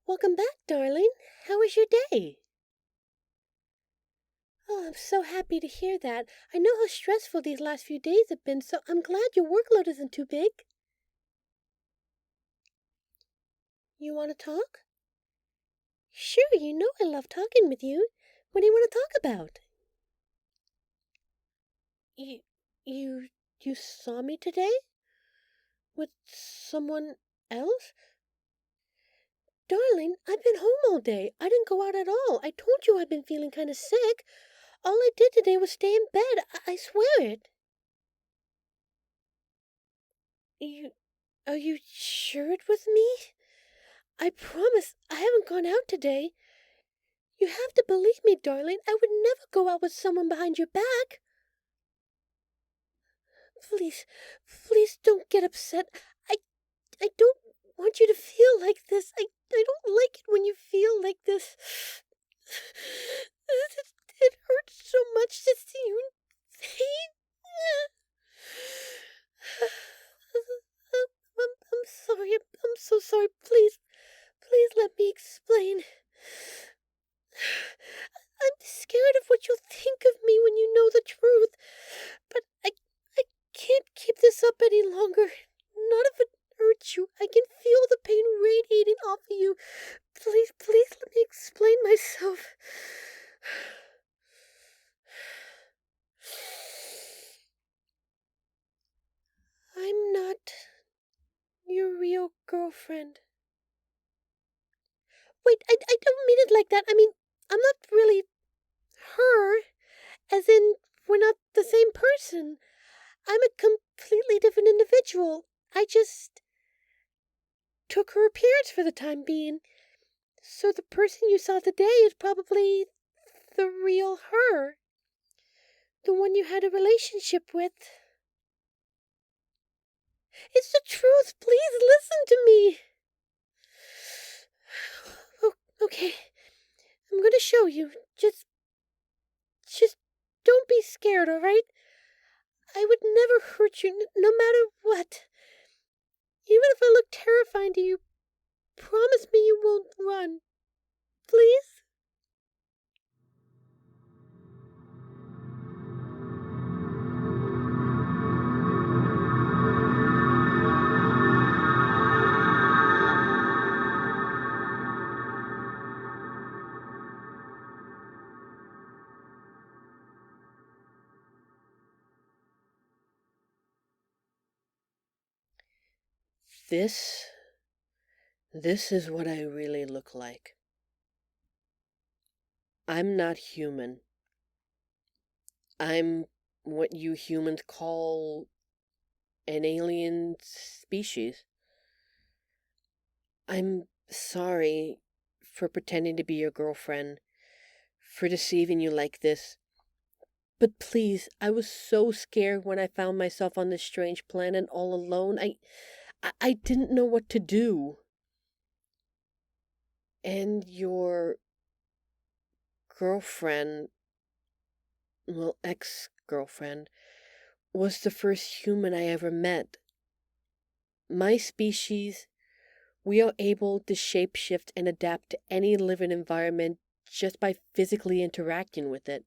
Welcome back, darling. How was your day? Oh, I'm so happy to hear that. I know how stressful these last few days have been, so I'm glad your workload isn't too big. You want to talk? Sure, you know I love talking with you. What do you want to talk about? You, you, you saw me today? With someone else? Darling, I've been home all day. I didn't go out at all. I told you I've been feeling kind of sick. All I did today was stay in bed. I swear it. You, are you sure it was me? I promise I haven't gone out today. You have to believe me, darling. I would never go out with someone behind your back. Please, please don't get upset. I, I don't want you to feel like this. I don't like it when you feel like this. It hurts so much to see you in pain. I'm sorry. I'm so sorry. Please let me explain. I'm scared of what you'll think of me when you know the truth. But I can't keep this up any longer. Not if it hurts you. I can feel the pain radiating off of you. Please let me explain myself. I'm not your real girlfriend. Wait, I don't mean it like that. I mean, I'm not really her, as in, we're not the same person. I'm a completely different individual. I just took her appearance for the time being. So the person you saw today is probably the real her. The one you had a relationship with. It's the truth. Please listen to me. Oh, okay. I'm gonna show you. Just don't be scared, alright? I would never hurt you, no matter what. Even if I look terrifying to you, promise me you won't run. Please? This is what I really look like. I'm not human. I'm what you humans call an alien species. I'm sorry for pretending to be your girlfriend, for deceiving you like this. But please, I was so scared when I found myself on this strange planet all alone. I didn't know what to do. And your girlfriend, well, ex-girlfriend, was the first human I ever met. My species, we are able to shapeshift and adapt to any living environment just by physically interacting with it.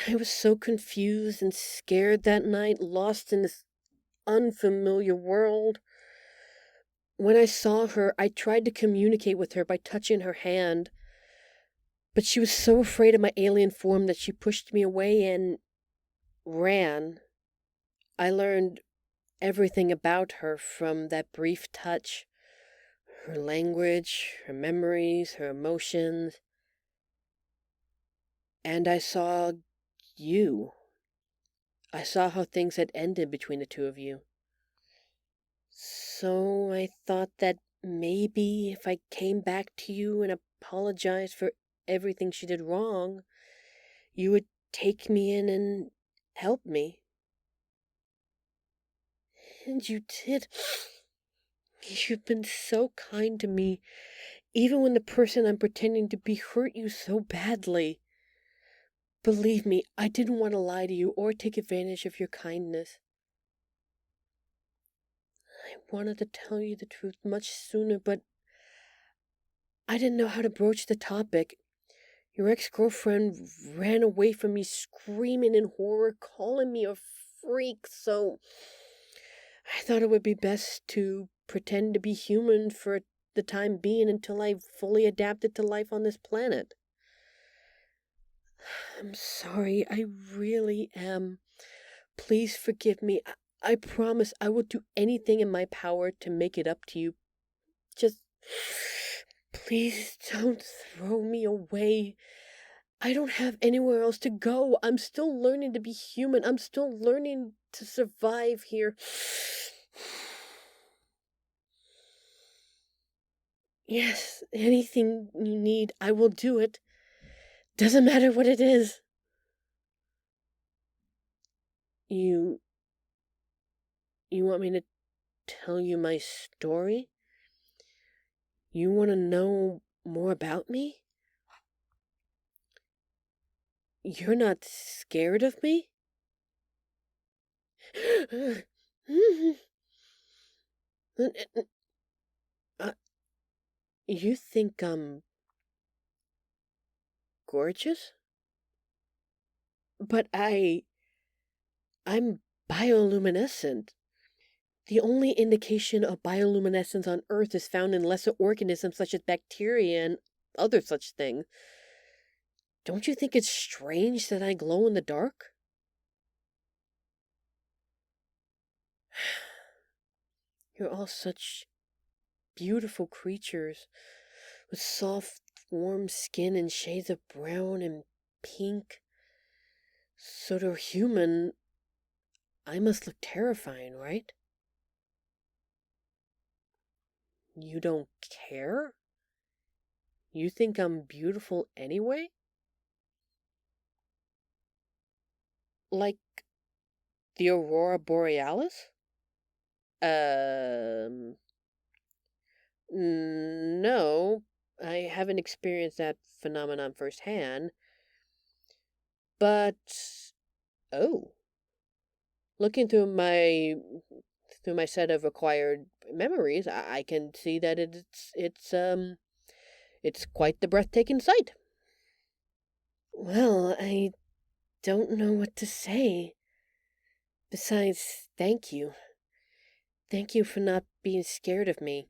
I was so confused and scared that night, lost in this unfamiliar world. When I saw her, I tried to communicate with her by touching her hand, but she was so afraid of my alien form that she pushed me away and ran. I learned everything about her from that brief touch. Her language, her memories, her emotions. And I saw you. I saw how things had ended between the two of you. So I thought that maybe if I came back to you and apologized for everything she did wrong, you would take me in and help me. And you did. You've been so kind to me, even when the person I'm pretending to be hurt you so badly. Believe me, I didn't want to lie to you or take advantage of your kindness. I wanted to tell you the truth much sooner, but I didn't know how to broach the topic. Your ex-girlfriend ran away from me screaming in horror, calling me a freak, so I thought it would be best to pretend to be human for the time being until I fully adapted to life on this planet. I'm sorry, I really am. Please forgive me. I promise I will do anything in my power to make it up to you. Just please don't throw me away. I don't have anywhere else to go. I'm still learning to be human. I'm still learning to survive here. Yes, anything you need, I will do it. Doesn't matter what it is. You want me to tell you my story? You want to know more about me? You're not scared of me? Uh, you think I'm gorgeous? But I'm bioluminescent. The only indication of bioluminescence on Earth is found in lesser organisms such as bacteria and other such things. Don't you think it's strange that I glow in the dark? You're all such beautiful creatures with soft, warm skin and shades of brown and pink. So to a human, I must look terrifying, right? You don't care? You think I'm beautiful anyway? Like the Aurora Borealis? Um, no, I haven't experienced that phenomenon firsthand. But, oh, looking through my set of acquired memories, I can see that it's quite the breathtaking sight. Well, I don't know what to say. Besides, thank you. Thank you for not being scared of me,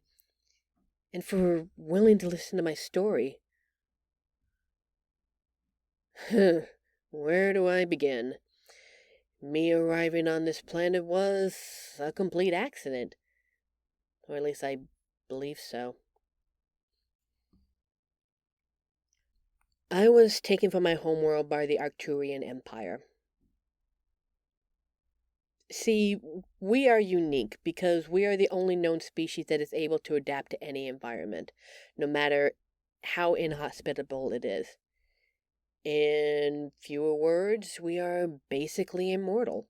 and for willing to listen to my story. Where do I begin? Me arriving on this planet was a complete accident. Or at least I believe so. I was taken from my homeworld by the Arcturian Empire. See, we are unique because we are the only known species that is able to adapt to any environment, no matter how inhospitable it is. In fewer words, we are basically immortal.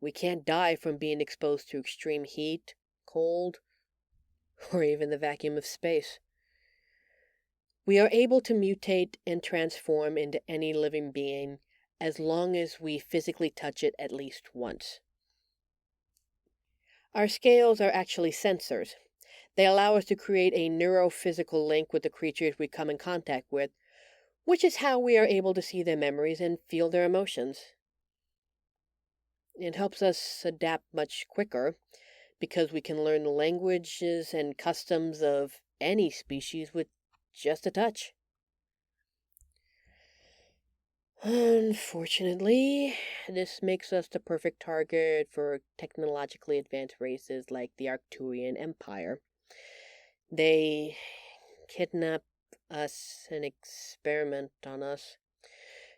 We can't die from being exposed to extreme heat, cold, or even the vacuum of space. We are able to mutate and transform into any living being as long as we physically touch it at least once. Our scales are actually sensors. They allow us to create a neurophysical link with the creatures we come in contact with, which is how we are able to see their memories and feel their emotions. It helps us adapt much quicker because we can learn the languages and customs of any species with just a touch. Unfortunately, this makes us the perfect target for technologically advanced races like the Arcturian Empire. They kidnap us and experiment on us,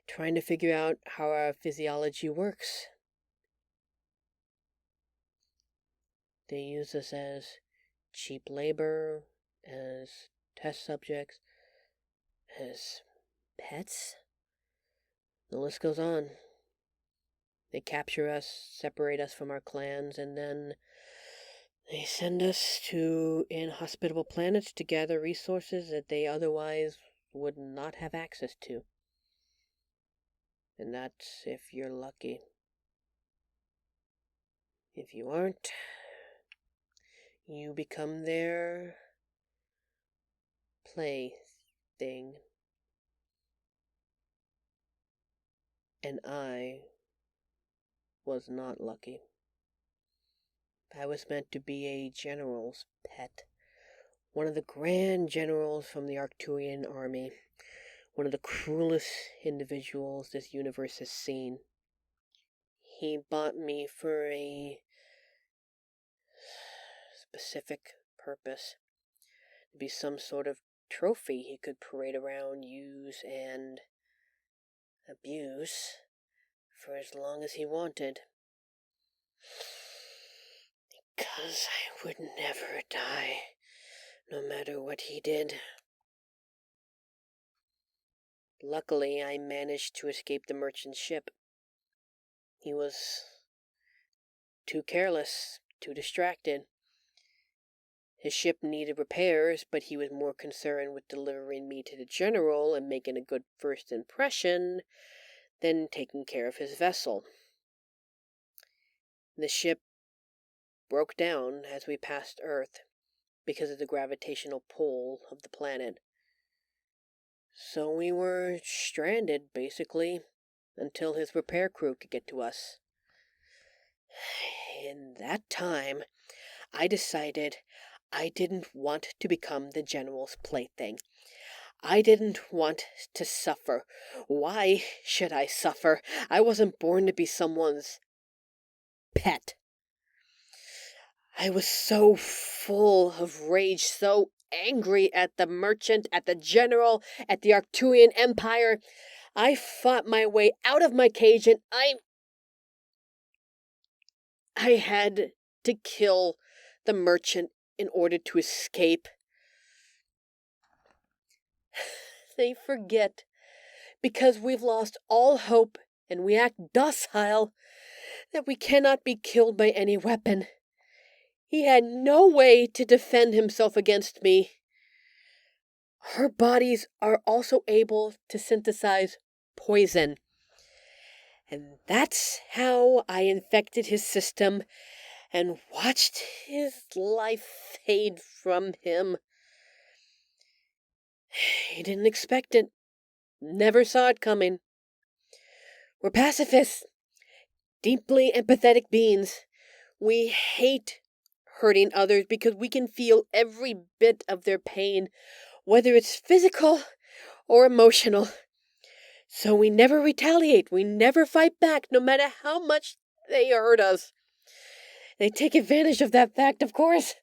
trying to figure out how our physiology works. They use us as cheap labor, as test subjects, as pets. The list goes on. They capture us, separate us from our clans, and then they send us to inhospitable planets to gather resources that they otherwise would not have access to. And that's if you're lucky. If you aren't, you become their plaything, and I was not lucky. I was meant to be a general's pet, one of the grand generals from the Arcturian army, one of the cruelest individuals this universe has seen. He bought me for a specific purpose, to be some sort of trophy he could parade around, use, and abuse for as long as he wanted. Because I would never die, no matter what he did. Luckily, I managed to escape the merchant ship. He was too careless, too distracted. His ship needed repairs, but he was more concerned with delivering me to the general and making a good first impression than taking care of his vessel. The ship broke down as we passed Earth because of the gravitational pull of the planet. So we were stranded, basically, until his repair crew could get to us. In that time, I decided I didn't want to become the general's plaything. I didn't want to suffer. Why should I suffer? I wasn't born to be someone's pet. I was so full of rage, so angry at the merchant, at the general, at the Arcturian Empire. I fought my way out of my cage, and I had to kill the merchant in order to escape. They forget, because we've lost all hope and we act docile, that we cannot be killed by any weapon. He had no way to defend himself against me. Her bodies are also able to synthesize poison. And that's how I infected his system and watched his life fade from him. He didn't expect it. Never saw it coming. We're pacifists. Deeply empathetic beings. We hate hurting others because we can feel every bit of their pain, whether it's physical or emotional. So we never retaliate. We never fight back, no matter how much they hurt us. They take advantage of that fact, of course.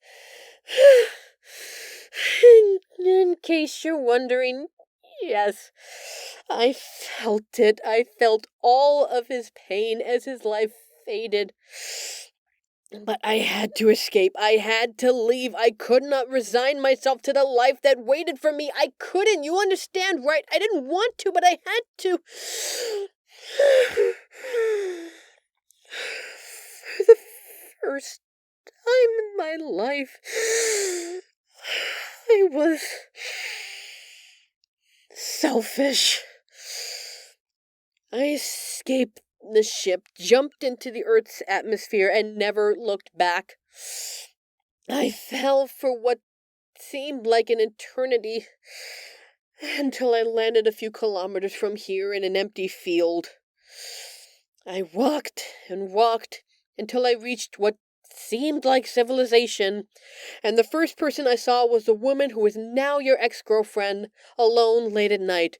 In case you're wondering, yes, I felt it. I felt all of his pain as his life faded. But I had to escape. I had to leave. I could not resign myself to the life that waited for me. I couldn't. You understand, right? I didn't want to, but I had to. For the first time in my life, I was selfish. I escaped the ship, jumped into the Earth's atmosphere, and never looked back. I fell for what seemed like an eternity until I landed a few kilometers from here in an empty field. I walked and walked until I reached what seemed like civilization, and the first person I saw was the woman who is now your ex-girlfriend, alone late at night.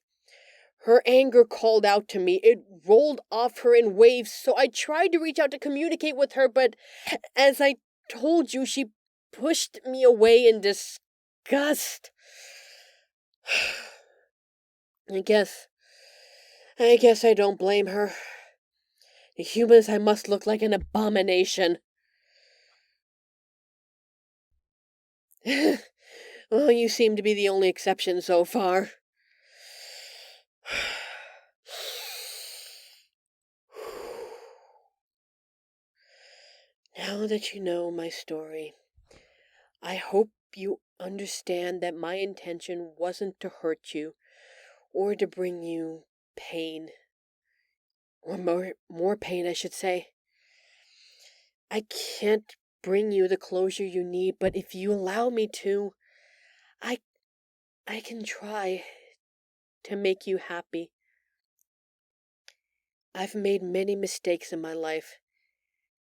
Her anger called out to me. It rolled off her in waves, so I tried to reach out to communicate with her, but as I told you, she pushed me away in disgust. I guess I don't blame her. The humans, I must look like an abomination. Well, you seem to be the only exception so far. Now that you know my story, I hope you understand that my intention wasn't to hurt you or to bring you pain. Or more pain, I should say. I can't bring you the closure you need, but if you allow me to, I can try to make you happy. I've made many mistakes in my life,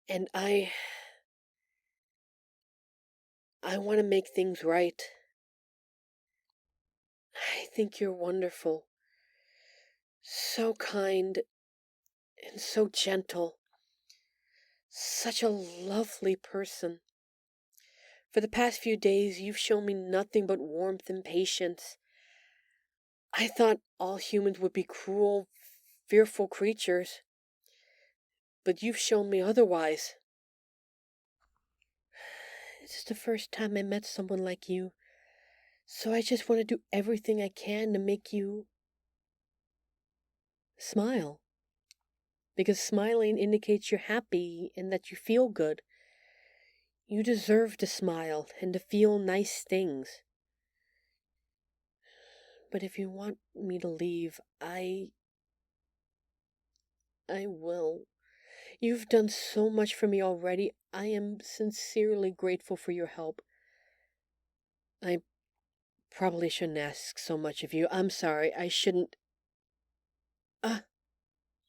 and I want to make things right. I think you're wonderful, so kind and so gentle, such a lovely person. For the past few days, you've shown me nothing but warmth and patience. I thought all humans would be cruel, fearful creatures, but you've shown me otherwise. This is the first time I met someone like you, so I just want to do everything I can to make you smile. Because smiling indicates you're happy and that you feel good. You deserve to smile and to feel nice things. But if you want me to leave, I will. You've done so much for me already. I am sincerely grateful for your help. I probably shouldn't ask so much of you. I'm sorry. I shouldn't.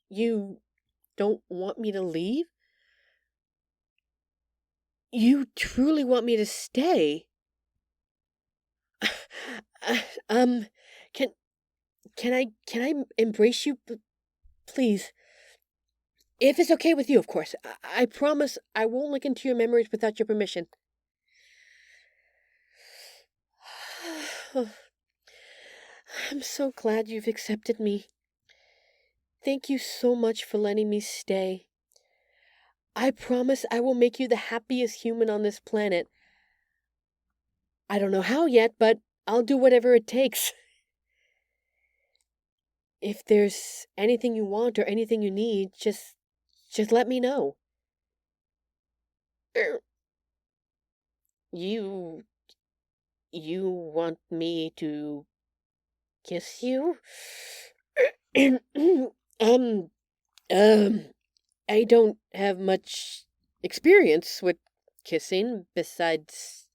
You don't want me to leave? You truly want me to stay? Uh, um, can can I embrace you, please? If it's okay with you, of course. I promise I won't look into your memories without your permission. I'm so glad you've accepted me. Thank you so much for letting me stay. I promise I will make you the happiest human on this planet. I don't know how yet, but I'll do whatever it takes. If there's anything you want or anything you need, just let me know. Er, You you want me to kiss you? um um I don't have much experience with kissing besides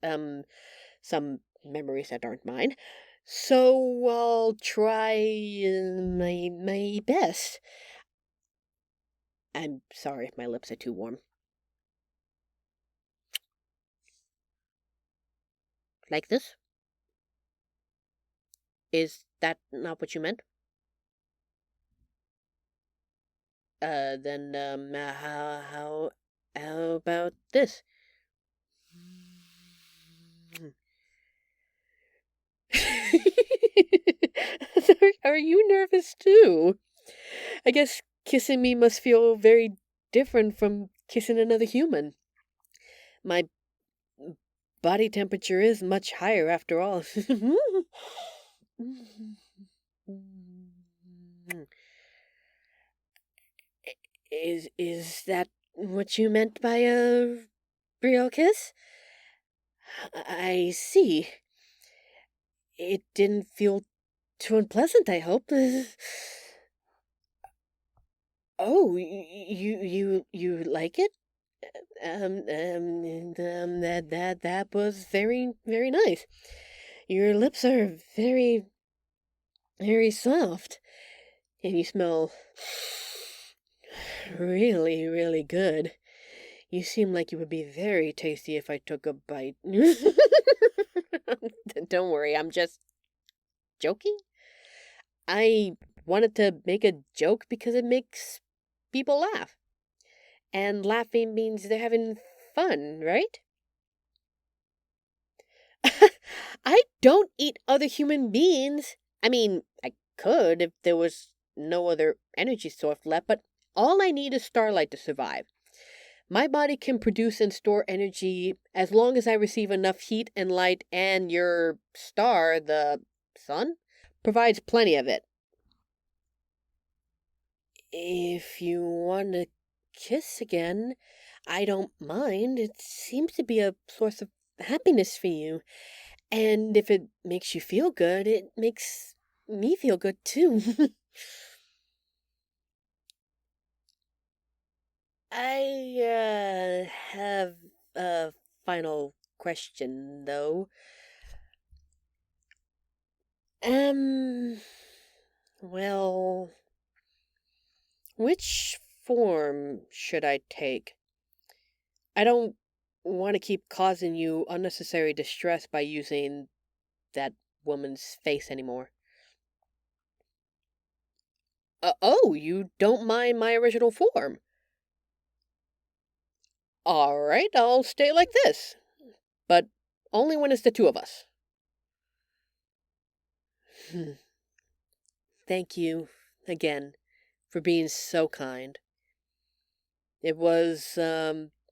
some memories that aren't mine. So I'll try my best. I'm sorry if my lips are too warm. Like this? Is that not what you meant? Then how about this? Are you nervous too? I guess kissing me must feel very different from kissing another human. My body temperature is much higher after all. Is that what you meant by a real kiss? I see. It didn't feel too unpleasant, I hope. Oh, you like it? That was very nice. Your lips are very soft, and you smell really good. You seem like you would be very tasty if I took a bite. Don't worry, I'm just joking. I wanted to make a joke because it makes people laugh. And laughing means they're having fun, right? I don't eat other human beings. I mean, I could if there was no other energy source left, but all I need is starlight to survive. My body can produce and store energy as long as I receive enough heat and light, and your star, the sun, provides plenty of it. If you want to kiss again, I don't mind. It seems to be a source of happiness for you. And if it makes you feel good, it makes me feel good too. I have a final question though. Um, well, which form should I take? I don't want to keep causing you unnecessary distress by using that woman's face anymore. Oh, you don't mind my original form? Alright, I'll stay like this. But only when it's the two of us. Thank you again for being so kind. It was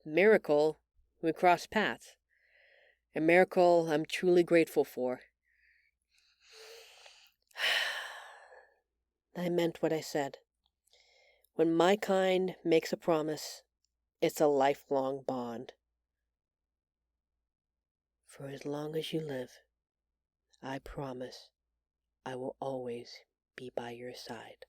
miracle we crossed paths. A miracle I'm truly grateful for. I meant what I said. When my kind makes a promise, it's a lifelong bond. For as long as you live, I promise I will always be by your side.